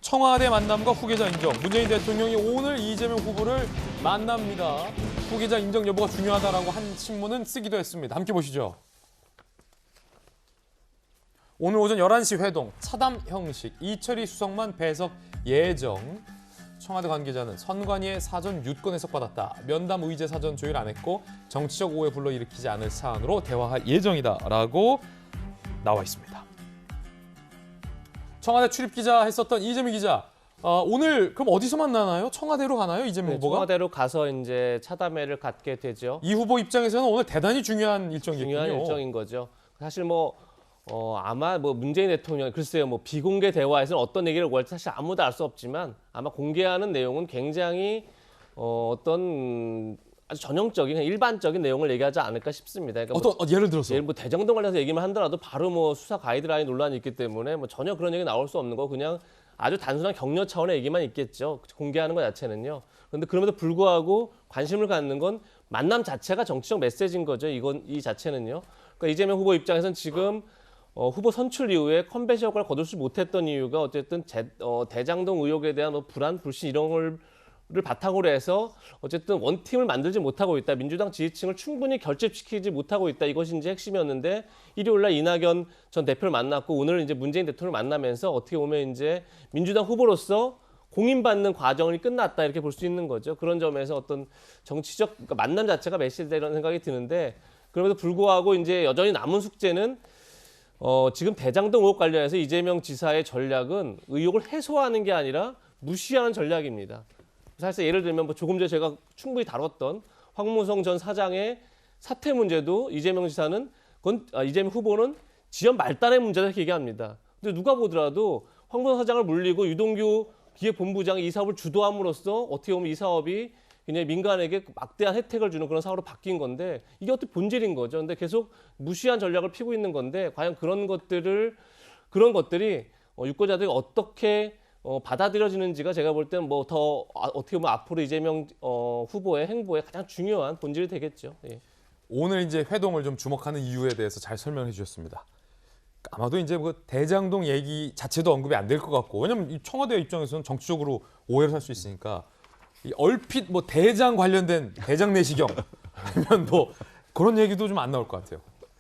청와대 만남과 후계자 인정. 문재인 대통령이 오늘 이재명 후보를 만납니다. 후계자 인정 여부가 중요하다라고 한 신문은 쓰기도 했습니다. 함께 보시죠. 오늘 오전 11시 회동, 차담 형식, 이철희 수석만 배석 예정. 청와대 관계자는 선관위의 사전 유권 해석받았다. 면담 의제 사전 조율 안 했고 정치적 오해 불러일으키지 않을 사안으로 대화할 예정이다라고 나와 있습니다. 청와대 출입기자 했었던 이재명 기자. 오늘 그럼 어디서 만나나요? 청와대로 가나요? 이재명 후보가? 청와대로 가서 이제 차담회를 갖게 되죠. 이 후보 입장에서는 오늘 대단히 중요한 일정이겠군요. 중요한 일정인 거죠. 사실 아마 문재인 대통령 글쎄요 비공개 대화에서는 어떤 얘기를 할지 사실 아무도 알 수 없지만 아마 공개하는 내용은 굉장히 어떤 아주 전형적인 일반적인 내용을 얘기하지 않을까 싶습니다. 그러니까 어떤 예를 들어서 예를 대장동 관련해서 얘기만 하더라도 바로 수사 가이드라인 논란이 있기 때문에 전혀 그런 얘기 나올 수 없는 거 그냥 아주 단순한 격려 차원의 얘기만 있겠죠. 공개하는 것 자체는요. 그런데 그럼에도 불구하고 관심을 갖는 건 만남 자체가 정치적 메시지인 거죠. 이 자체는요. 그러니까 이재명 후보 입장에서는 지금 후보 선출 이후에 컴뱃 효과를 거둘 수 못했던 이유가 어쨌든 대장동 의혹에 대한 불안, 불신 이런 걸 바탕으로 해서 어쨌든 원팀을 만들지 못하고 있다. 민주당 지지층을 충분히 결집시키지 못하고 있다. 이것이 이제 핵심이었는데 일요일 날 이낙연 전 대표를 만났고 오늘 이제 문재인 대통령을 만나면서 어떻게 보면 이제 민주당 후보로서 공인받는 과정이 끝났다. 이렇게 볼 수 있는 거죠. 그런 점에서 어떤 정치적 그러니까 만남 자체가 메시지다 이런 생각이 드는데 그럼에도 불구하고 이제 여전히 남은 숙제는 지금 대장동 의혹 관련해서 이재명 지사의 전략은 의혹을 해소하는 게 아니라 무시하는 전략입니다. 사실 예를 들면 조금 전에 제가 충분히 다뤘던 황무성 전 사장의 사퇴 문제도 이재명 후보는 지연 말단의 문제다 이렇게 얘기합니다. 근데 누가 보더라도 황무성 사장을 물리고 유동규 기획본부장이 이 사업을 주도함으로써 어떻게 보면 이 사업이 그냥 민간에게 막대한 혜택을 주는 그런 사업으로 바뀐 건데 이게 어떻게 본질인 거죠. 근데 계속 무시한 전략을 피고 있는 건데 과연 그런 것들이 유권자들이 어떻게 받아들여지는지가 제가 볼 때는 더 어떻게 보면 앞으로 이재명 후보의 행보에 가장 중요한 본질이 되겠죠. 예. 오늘 이제 회동을 좀 주목하는 이유에 대해서 잘 설명해 주셨습니다. 아마도 이제 대장동 얘기 자체도 언급이 안 될 것 같고 왜냐면 이 청와대 입장에서는 정치적으로 오해를 살 수 있으니까 이 얼핏 대장 관련된 대장 내시경 아니면 그런 얘기도 좀 안 나올 것 같아요.